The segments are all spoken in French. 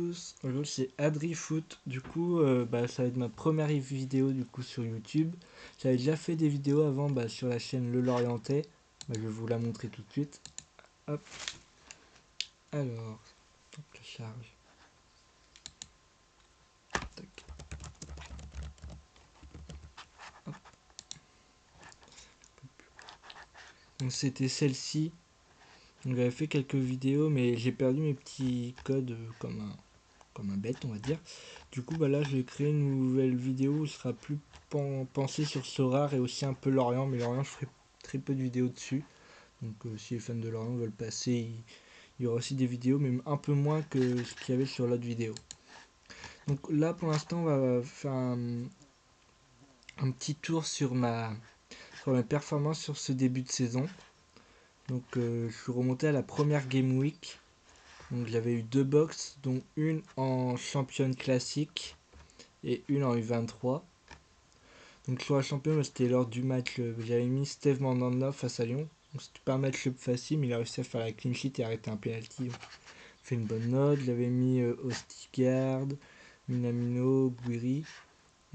tous, aujourd'hui c'est AdriFoot, du coup ça va être ma première vidéo du coup sur YouTube. J'avais déjà fait des vidéos avant sur la chaîne Le Lorientais, je vais vous la montrer tout de suite. Hop, alors, hop, la charge. Tac. Hop. Donc c'était celle-ci, donc j'avais fait quelques vidéos mais j'ai perdu mes petits codes comme un bête on va dire. Du coup là je vais créer une nouvelle vidéo où ce sera plus pensé sur Sorare et aussi un peu Lorient, mais Lorient je ferai très peu de vidéos dessus. Donc si les fans de Lorient veulent passer, il y aura aussi des vidéos, mais un peu moins que ce qu'il y avait sur l'autre vidéo. Donc là pour l'instant on va faire un petit tour sur ma performance sur ce début de saison. Donc je suis remonté à la première Game Week. Donc j'avais eu 2 box, dont une en championne classique et une en U23. Donc sur la championne, c'était lors du match, j'avais mis Steve Mandanda face à Lyon. Donc c'était pas un match facile, mais il a réussi à faire la clean sheet et arrêter un penalty. Donc, fait une bonne note. J'avais mis Ostigard, Minamino, Guiri.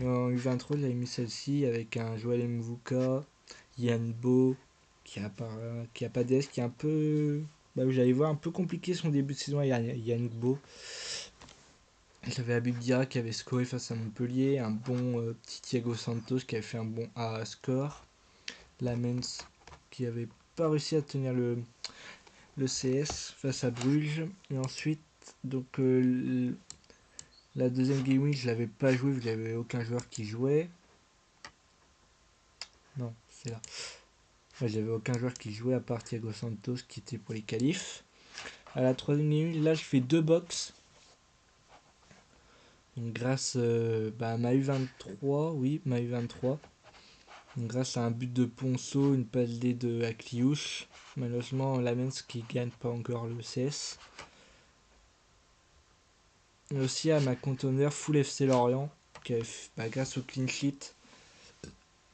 Et en U23, j'avais mis celle-ci avec un Joel Mvuka, Yann Bo, qui a pas d'S, qui est un peu. J'allais voir un peu compliqué son début de saison à Yann Bo. J'avais Abib Dira qui avait scoré face à Montpellier, un bon petit Thiago Santos qui avait fait un bon A score, Lamens qui avait pas réussi à tenir le CS face à Bruges, et ensuite donc la deuxième game week je l'avais pas joué, il n'y avait aucun joueur qui jouait. Non, c'est là. J'avais aucun joueur qui jouait à part Thiago Santos qui était pour les qualifs. À la troisième game week, là je fais 2 box. Donc grâce à ma U23, oui, ma U23. Donc grâce à un but de Ponceau, une passe D de Akliouche. Malheureusement, Lamens qui gagne pas encore le CS. Et aussi à ma conteneur Full FC Lorient, qui avait, grâce au clean sheet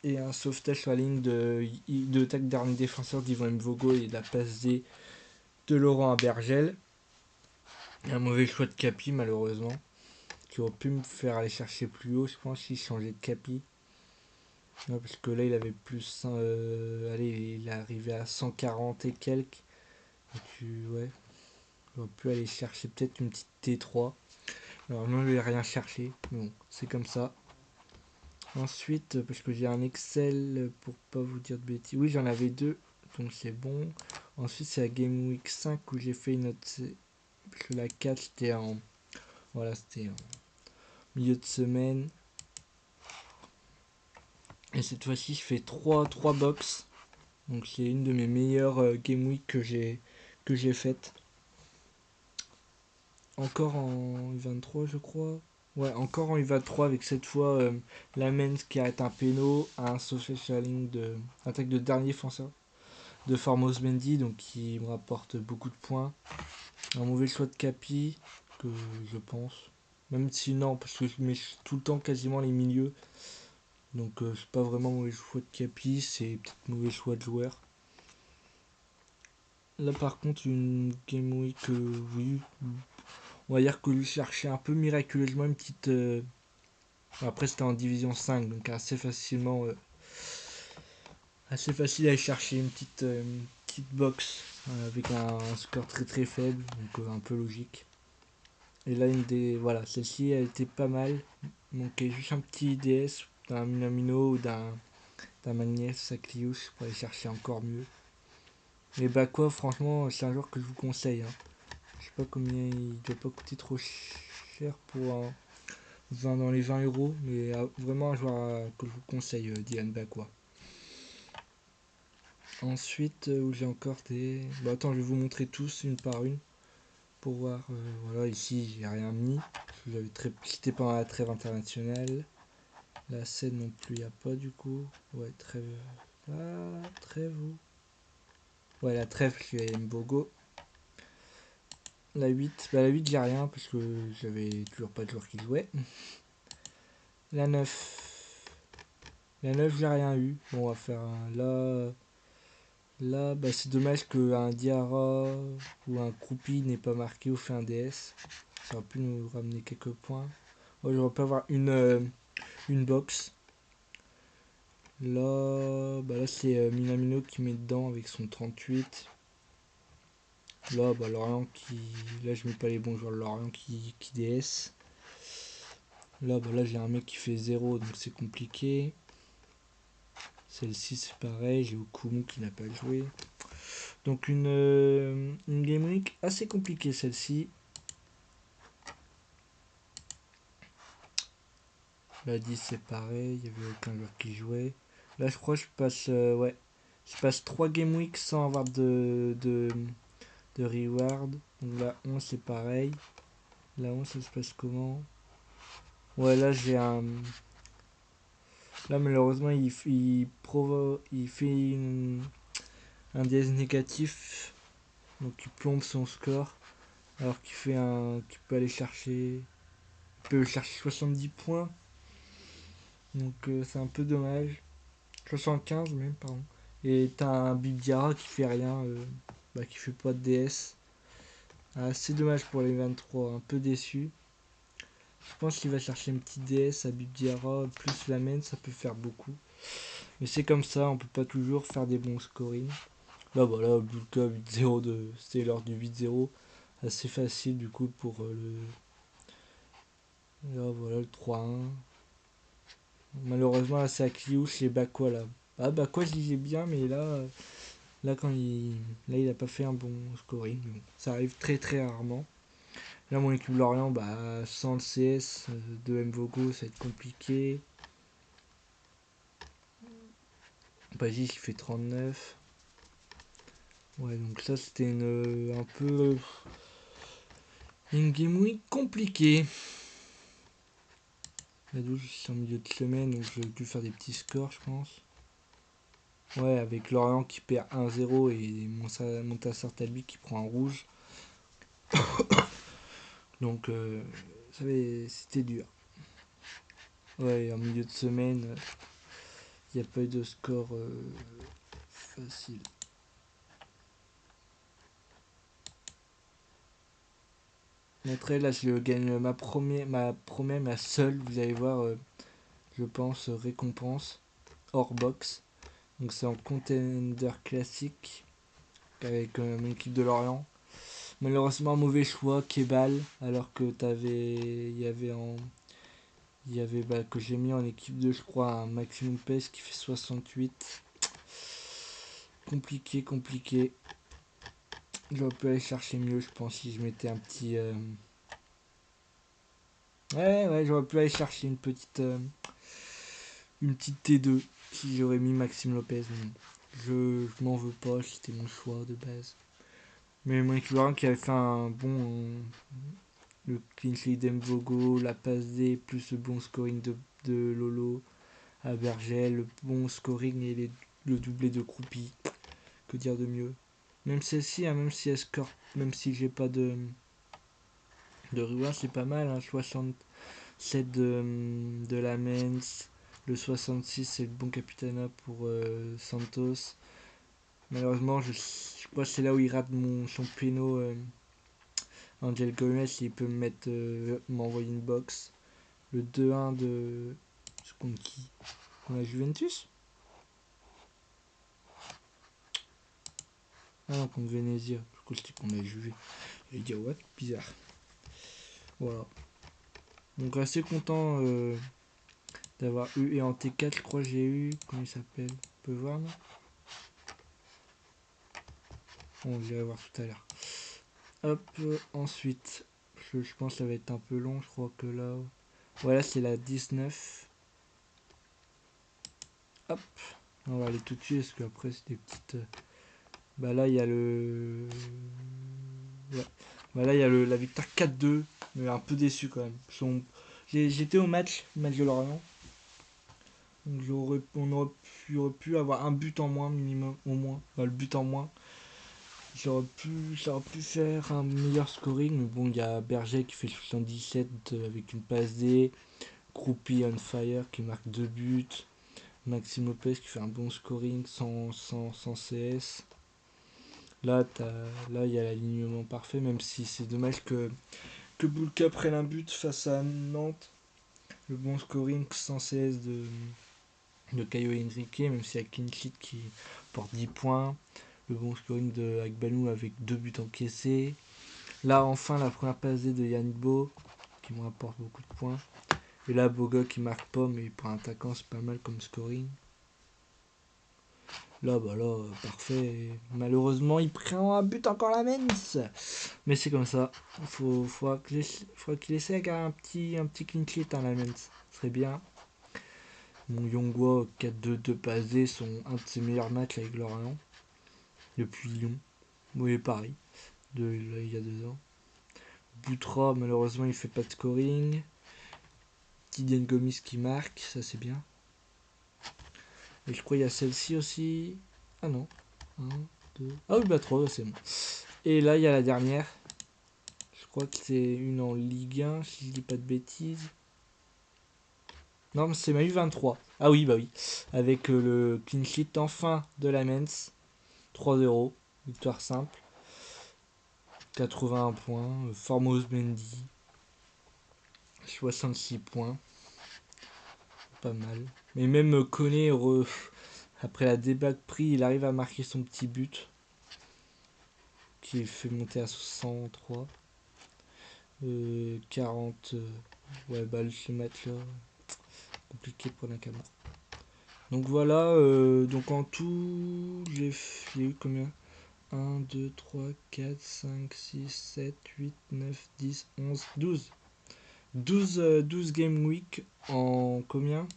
et un sauvetage sur la ligne de tac dernier défenseur d'Yvan Mvogo et de la passe D de Laurent Abergel. Et un mauvais choix de Capi malheureusement, qui aurait pu me faire aller chercher plus haut, je pense, s'il changeait de Capi. Ouais, parce que là il avait plus allez, il est arrivé à 140 et quelques. Ouais, j'aurais pu aller chercher peut-être une petite T3. Alors non, je vais rien chercher. Bon, c'est comme ça. Ensuite, parce que j'ai un Excel pour pas vous dire de bêtises. Oui, j'en avais 2, donc c'est bon. Ensuite, c'est la Game Week 5 où j'ai fait une autre. Parce que la 4, c'était en. Voilà, c'était en milieu de semaine. Et cette fois-ci, je fais 3 box. Donc c'est une de mes meilleures Game Week que j'ai faites. Encore en 23 je crois. Ouais, encore en U23 avec cette fois la Mens qui arrête un péno, un social de attaque de dernier défenseur de Formos Mendy, donc qui me rapporte beaucoup de points. Un mauvais choix de Capi, que je pense. Même si non, parce que je mets tout le temps quasiment les milieux. Donc c'est pas vraiment mauvais choix de Capi, c'est peut-être mauvais choix de joueur. Là par contre une Game Week, oui, on va dire que lui cherchait un peu miraculeusement une petite. Après c'était en division 5, donc assez facilement. Assez facile à aller chercher une petite box avec un score très très faible, donc un peu logique. Et là voilà, celle-ci elle était pas mal. Donc juste un petit DS d'un Minamino ou d'un Magnès Sakliouche pour aller chercher encore mieux. Mais quoi, franchement, c'est un joueur que je vous conseille. Hein. Je sais pas combien il doit pas coûter trop cher pour 20 dans les 20 euros, mais vraiment un joueur que je vous conseille, Dylan Bakwa. Ensuite, où j'ai encore des. Attends, je vais vous montrer tous une par une pour voir. Voilà, ici j'ai rien mis. C'était pendant la trêve internationale. La scène non plus, il n'y a pas du coup. Ouais, trêve. Ah, trêve où? Ouais, la trêve, je suis à Mbogo. La 8, la 8 j'ai rien parce que j'avais toujours pas de joueur qui jouait. La 9. La 9 j'ai rien eu. Bon, on va faire un là. Là, bah, c'est dommage qu'un Diarra ou un Croupi n'ait pas marqué ou fait un DS. Ça aurait pu nous ramener quelques points. Moi, j'aurais pu avoir une box. Là, bah là c'est Minamino qui met dedans avec son 38. Là, bah, Lorient qui. Là, je mets pas les bons joueurs. Lorient qui DS. Là, bah, là j'ai un mec qui fait 0, donc c'est compliqué. Celle-ci, c'est pareil. J'ai Okumu qui n'a pas joué. Donc, une Game Week assez compliquée, celle-ci. La 10, c'est pareil. Il n'y avait aucun joueur qui jouait. Là, je crois que je passe. Ouais. Je passe 3 Game Week sans avoir de reward. Donc, la 11, c'est pareil. La 11, ça se passe comment? Ouais, là, j'ai un. Là, malheureusement, il fait un DS négatif. Donc, il plombe son score. Alors qu'il peut aller chercher. Il peut chercher 70 points. Donc, c'est un peu dommage. 75 même, pardon. Et t'as un Bibiara qui fait rien. Bah, qui fait pas de DS. Ah, c'est dommage pour les 23. Un peu déçu. Je pense qu'il va chercher une petite DS à Bibiara plus la main. Ça peut faire beaucoup. Mais c'est comme ça, on peut pas toujours faire des bons scoring. Là voilà, Bulka 8-0 c'était lors du 8-0. Assez facile du coup pour là voilà le 3-1. Malheureusement là c'est à Kliouche et Bakwa là. Ah Bakwa je disais bien mais là quand il a pas fait un bon scoring. Bon, ça arrive très très rarement. Là mon équipe Lorient bah sans le CS de Mvogo ça va être compliqué. Basis qui fait 39. Ouais donc ça c'était un peu une game week compliquée. La 12 c'est en milieu de semaine donc j'ai dû faire des petits scores je pense. Ouais avec Lorient qui perd 1-0 et Montassar Talbi qui prend un rouge. Donc c'était dur. Ouais en milieu de semaine il n'y a pas eu de score facile. Après là je gagne ma seule, vous allez voir je pense récompense hors box. Donc c'est en contender classique avec mon équipe de Lorient. Malheureusement mauvais choix Kebal alors que il y avait bah, que j'ai mis en équipe de je crois un maximum PES qui fait 68. Compliqué. J'aurais pu aller chercher mieux je pense si je mettais un petit ouais j'aurais pu aller chercher une petite T2 si j'aurais mis Maxime Lopez. Je m'en veux pas, c'était mon choix de base. Mais mon équivalent qui avait fait un bon. Le clean sheet d'Mvogo, la passe D, plus le bon scoring de Lolo à Bergel, le bon scoring et le doublé de Croupi. Que dire de mieux? Même celle-ci, hein, même si elle score, même si j'ai pas de reward, c'est pas mal. Hein, 67 de la Mens, le 66 c'est le bon Capitana pour Santos. Malheureusement, je crois que c'est là où il rate son péno. Angel Gomez, il peut m'envoyer une box. Le 2-1 de. C'est contre qui? On a Juventus? Ah non, contre Venezia. Je crois que c'était qu'on a Juve. J'ai dit, what? Bizarre. Voilà. Donc, assez content d'avoir eu. Et en T4, je crois que j'ai eu. Comment il s'appelle? On peut voir, non? Bon, j'irai voir tout à l'heure. Hop, ensuite. Je pense que ça va être un peu long. Je crois que là. Voilà, c'est la 19. Hop. On va aller tout de suite parce qu'après, c'est des petites. Bah là, il y a le. Ouais. Bah là, il y a la victoire 4-2. Mais un peu déçu quand même. J'étais au match de Lorient. Donc aurait pu avoir un but en moins, minimum, au moins. Bah, le but en moins. Ça aurait pu faire un meilleur scoring. Mais bon, il y a Berger qui fait 77 avec une passe D. Croupi on fire qui marque 2 buts. Maxime Lopez qui fait un bon scoring sans CS. Là, là, il y a l'alignement parfait, même si c'est dommage que Boulka prenne un but face à Nantes. Le bon scoring sans CS de Caio Henrique, même s'il y a Kinchit qui porte 10 points. Le bon scoring de Agbanou avec 2 buts encaissés. Là, enfin, la première passe de Yannick Bo, qui me rapporte beaucoup de points. Et là, Boga qui marque pas, mais pour un attaquant, c'est pas mal comme scoring. Là, bah là, parfait. Malheureusement, il prend un but encore la Mens. Mais c'est comme ça. Faudra qu'il essaie avec un petit clean sheet, hein, la Mens. Ce serait bien. Mon Yongwa 4-2-2 passé sont un de ses meilleurs matchs avec Lorient. Depuis Lyon. Oui, pareil. Il y a 2 ans. Boutra, malheureusement, il fait pas de scoring. Kylian Gomis qui marque, ça c'est bien. Et je crois qu'il y a celle-ci aussi. Ah non. 1, 2. Ah oui, bah 3, c'est bon. Et là, il y a la dernière. Je crois que c'est une en Ligue 1, si je dis pas de bêtises. Non, mais c'est ma U23. Ah oui, bah oui. Avec le clean sheet enfin de la Mens. 3-0. Victoire simple. 81 points. Formose Mendy. 66 points. Pas mal. Mais même Koné, après la débâcle pris, il arrive à marquer son petit but. Qui fait monter à 63. 40. Ouais, bah ce match-là, compliqué pour Nakama. Donc voilà, donc en tout, j'ai eu combien? 1, 2, 3, 4, 5, 6, 7, 8, 9, 10, 11, 12. 12 Game Week en combien?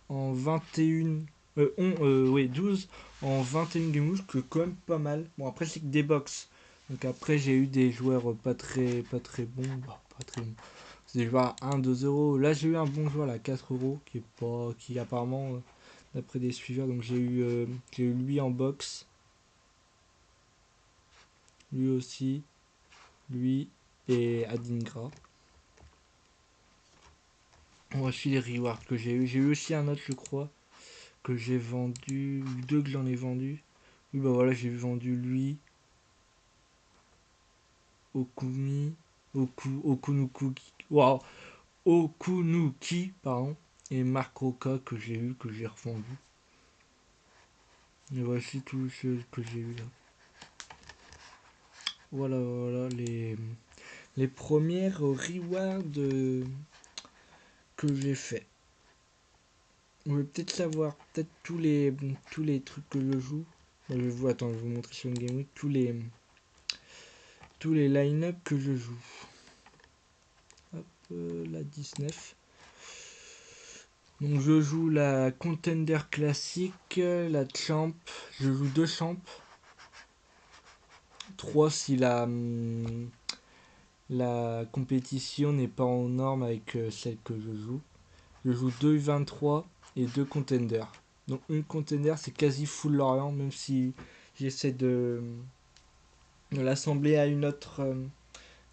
En 21. Oui, 12 en 21 Game Week, que quand même pas mal. Bon, après, c'est que des box. Donc après, j'ai eu des joueurs pas très bons. Bah, pas très bons. C'est des joueurs à 1, 2 euros. Là, j'ai eu un bon joueur à 4 euros qui apparemment, d'après des suiveurs, donc j'ai eu lui en box. Lui aussi. Lui et Adingra. Voici les rewards que j'ai eu. J'ai eu aussi un autre, je crois, que j'ai vendu. 2 que j'en ai vendu. Oui, bah voilà, j'ai vendu lui. Okumi. Okunuki. Waouh! Okunuki, pardon. Et Marc Roca que j'ai eu, que j'ai revendu. Et voici tous ceux que j'ai eu là. Voilà, voilà les premières rewards que j'ai fait. On veut peut-être savoir, peut-être tous les trucs que je joue. Moi, attends, je vais vous montrer sur une Game Week tous les line-up que je joue. Hop, la 19. Donc je joue la Contender classique, la Champ. Je joue 2 Champs. 3 si la compétition n'est pas en norme avec celle que je joue. Je joue 2 U23 et 2 Contenders. Donc une Contender c'est quasi full Lorient, même si j'essaie de l'assembler à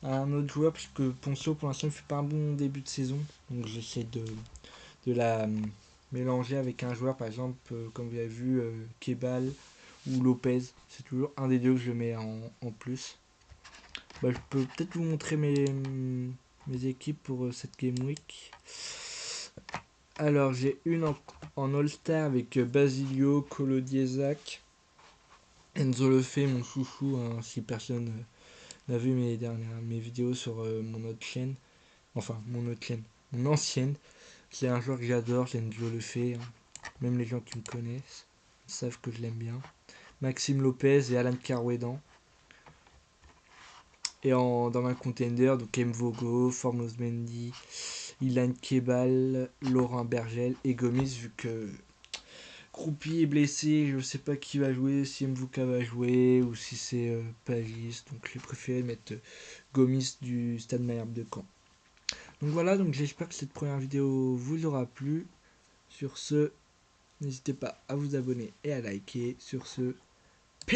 à un autre joueur, puisque Ponceau pour l'instant ne fait pas un bon début de saison. Donc j'essaie de la mélanger avec un joueur, par exemple, comme vous avez vu, Kebal ou Lopez. C'est toujours un des deux que je mets en plus. Bah, je peux peut-être vous montrer mes équipes pour cette Game Week. Alors j'ai une en All-Star avec Basilio, Kolodiesak, Enzo Lefebvre, mon chouchou, hein, si personne n'a vu mes vidéos sur mon autre chaîne. Enfin, mon autre chaîne. Mon ancienne. C'est un joueur que j'adore, c'est Enzo Lefebvre. Hein. Même les gens qui me connaissent savent que je l'aime bien. Maxime Lopez et Alan Carouedan. Et dans ma contender, donc Mvogo, Formos Mendy, Ilan Kebal, Laurent Bergel et Gomis, vu que Croupi est blessé, je ne sais pas qui va jouer, si Mvuka va jouer ou si c'est Pagis. Donc j'ai préféré mettre Gomis du Stade Malherbe de Caen. Donc voilà, donc j'espère que cette première vidéo vous aura plu. Sur ce, n'hésitez pas à vous abonner et à liker. Sur ce,